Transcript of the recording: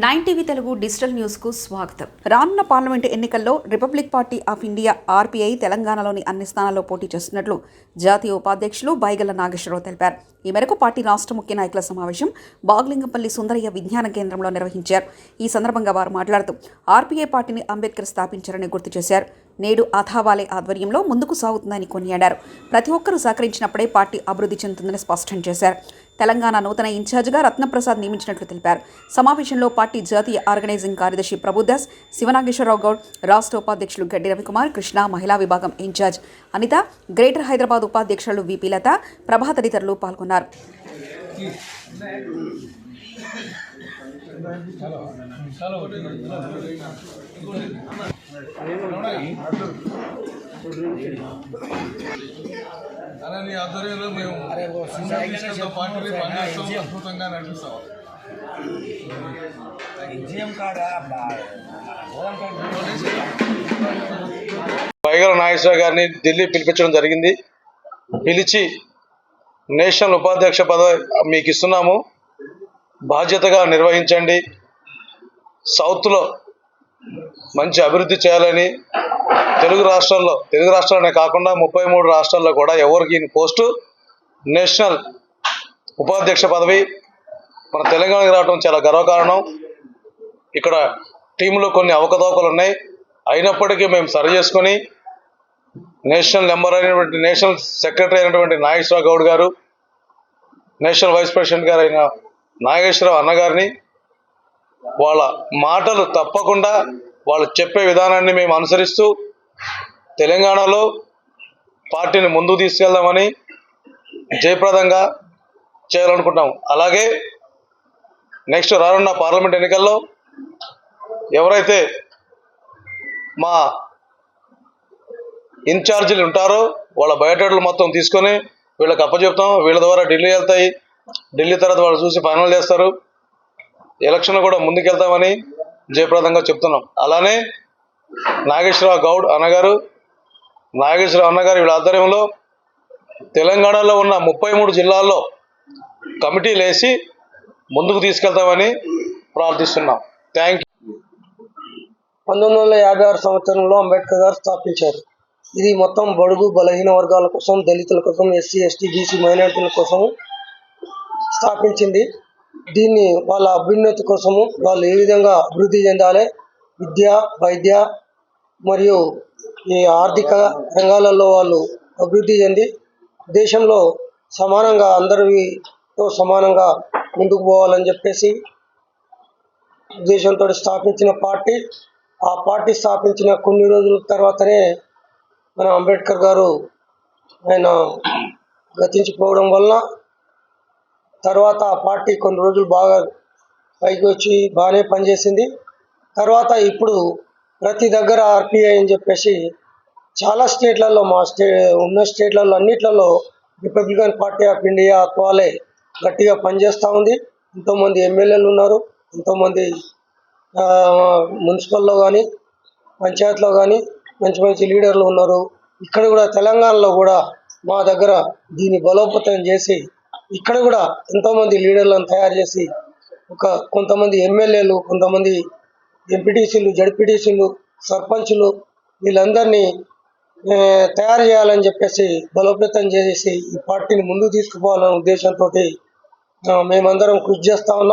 Nine TV Telugu digital news కు స్వాగతం. రానున్న పార్లమెంటు ఎన్నికల్లో republic party of India RPI తెలంగాణలోని అన్ని స్థానాల్లో పోటీ చేస్తున్నట్లు జాతీయ ఉపాధ్యక్షులు బైగల నాగేశ్వరరావు తెలిపారు. ఈ మేరకు పార్టీ రాష్ట్ర ముఖ్య నాయకుల సమావేశం బాగ్లింగంపల్లి సుందరయ్య విజ్ఞాన కేంద్రంలో నిర్వహించారు. ఈ సందర్భంగా వారు మాట్లాడుతూ ఆర్పీఐ పార్టీని అంబేద్కర్ స్థాపించారని గుర్తు చేశారు. నేడు అథావాలే ఆధ్వర్యంలో ముందుకు సాగుతుందని కొనియాడారు. ప్రతి ఒక్కరూ సహకరించినప్పుడే పార్టీ అభివృద్ధి చెందుతుందని స్పష్టం చేశారు. తెలంగాణ నూతన ఇన్ఛార్జిగా రత్నప్రసాద్ నియమించినట్లు తెలిపారు. సమావేశంలో పార్టీ జాతీయ ఆర్గనైజింగ్ కార్యదర్శి ప్రభుదాస్, శివనాగేశ్వరరావు గౌడ్, రాష్ట్ర ఉపాధ్యక్షులు గడ్డి రవికుమార్, కృష్ణ, మహిళా విభాగం ఇన్ఛార్జ్ అనిత, గ్రేటర్ హైదరాబాద్ ఉపాధ్యక్షులు విపి లత, ప్రభా తదితరులు పాల్గొన్నారు. అలానే ఆధ్వర్యంలో మేము పార్టీని పనిచేస్తాం, అద్భుతంగా నడిపిస్తాం. బైగల నాగేశ్వరరావు గారిని ఢిల్లీ పిలిపించడం జరిగింది. పిలిచి నేషనల్ ఉపాధ్యక్ష పదవి మీకు ఇస్తున్నాము, బాధ్యతగా నిర్వహించండి, సౌత్లో మంచి అభివృద్ధి చేయాలని తెలుగు రాష్ట్రాలనే కాకుండా 33 రాష్ట్రాల్లో కూడా ఎవరికి పోస్టు నేషనల్ ఉపాధ్యక్ష పదవి మన తెలంగాణకి రావడం చాలా గర్వకారణం. ఇక్కడ టీంలో కొన్ని అవకతవకలు ఉన్నాయి, అయినప్పటికీ మేము సరి చేసుకొని నేషనల్ నేషనల్ సెక్రటరీ అయినటువంటి నాగేశ్వరరావు గౌడ్ గారు, నేషనల్ వైస్ ప్రెసిడెంట్ గారు అయిన నాగేశ్వరరావు అన్నగారిని వాళ్ళ మాటలు తప్పకుండా వాళ్ళు చెప్పే విధానాన్ని మేము అనుసరిస్తూ తెలంగాణలో పార్టీని ముందుకు తీసుకెళ్దామని జయప్రదంగా చేయాలనుకుంటున్నాం. అలాగే నెక్స్ట్ రానున్న పార్లమెంట్ ఎన్నికల్లో ఎవరైతే మా ఇన్ఛార్జీలు ఉంటారో వాళ్ళ బయోడేటాలు మొత్తం తీసుకొని వీళ్ళకి అప్పచెప్తాం. వీళ్ళ ద్వారా ఢిల్లీ వెళ్తాయి. ఢిల్లీ తర్వాత వాళ్ళు చూసి ఫైనల్ చేస్తారు. ఎలక్షన్ కూడా ముందుకెళ్తామని జయప్రదంగా చెప్తున్నాం. అలానే నాగేశ్వరరావు గౌడ్ అన్నగారు, నాగేశ్వరరావు అన్నగారు వీళ్ళ ఆధ్వర్యంలో తెలంగాణలో ఉన్న 33 జిల్లాల్లో కమిటీలు వేసి ముందుకు తీసుకెళ్తామని ప్రార్థిస్తున్నాం. Thank you. 1956 సంవత్సరంలో అంబేద్కర్ గారు స్థాపించారు. ఇది మొత్తం బడుగు బలహీన వర్గాల కోసం, దళితుల కోసం, ఎస్సీ ఎస్టీ బీసీ మైనారిటీల కోసం స్థాపించింది. దీన్ని వాళ్ళ అభ్యున్నతి కోసము వాళ్ళు ఏ విధంగా అభివృద్ధి చెందాలి, విద్య, వైద్య మరియు ఈ ఆర్థిక రంగాలలో వాళ్ళు అభివృద్ధి చెంది దేశంలో సమానంగా అందరితో సమానంగా ముందుకు పోవాలని చెప్పేసి ఉద్దేశంతో స్థాపించిన పార్టీ. ఆ పార్టీ స్థాపించిన కొన్ని రోజుల తర్వాతనే మన అంబేద్కర్ గారు ఆయన గతించిపోవడం వలన తర్వాత ఆ పార్టీ కొన్ని రోజులు బాగా పైకి వచ్చి బాగానే పనిచేసింది. తర్వాత ఇప్పుడు ప్రతి దగ్గర ఆర్పీఐ అని చెప్పేసి చాలా స్టేట్లలో ఉన్న స్టేట్లలో అన్నిట్లలో Republican party of India Athawale గట్టిగా పనిచేస్తూ ఉంది. ఎంతోమంది ఎమ్మెల్యేలు ఉన్నారు, ఎంతోమంది మున్సిపల్లో కానీ పంచాయతీలో కానీ మంచి మంచి లీడర్లు ఉన్నారు. ఇక్కడ కూడా తెలంగాణలో కూడా మా దగ్గర దీన్ని బలోపేతం చేసి ఇక్కడ కూడా ఎంతోమంది లీడర్లను తయారు చేసి కొంతమంది ఎమ్మెల్యేలు, కొంతమంది ఎంపీటీసీలు, జడ్పీటీసీలు, సర్పంచులు వీళ్ళందరినీ తయారు చేయాలని చెప్పేసి బలోపేతం చేసి ఈ పార్టీని ముందుకు తీసుకుపోవాలనే ఉద్దేశంతో మేమందరం కృషి చేస్తూ ఉన్నాం.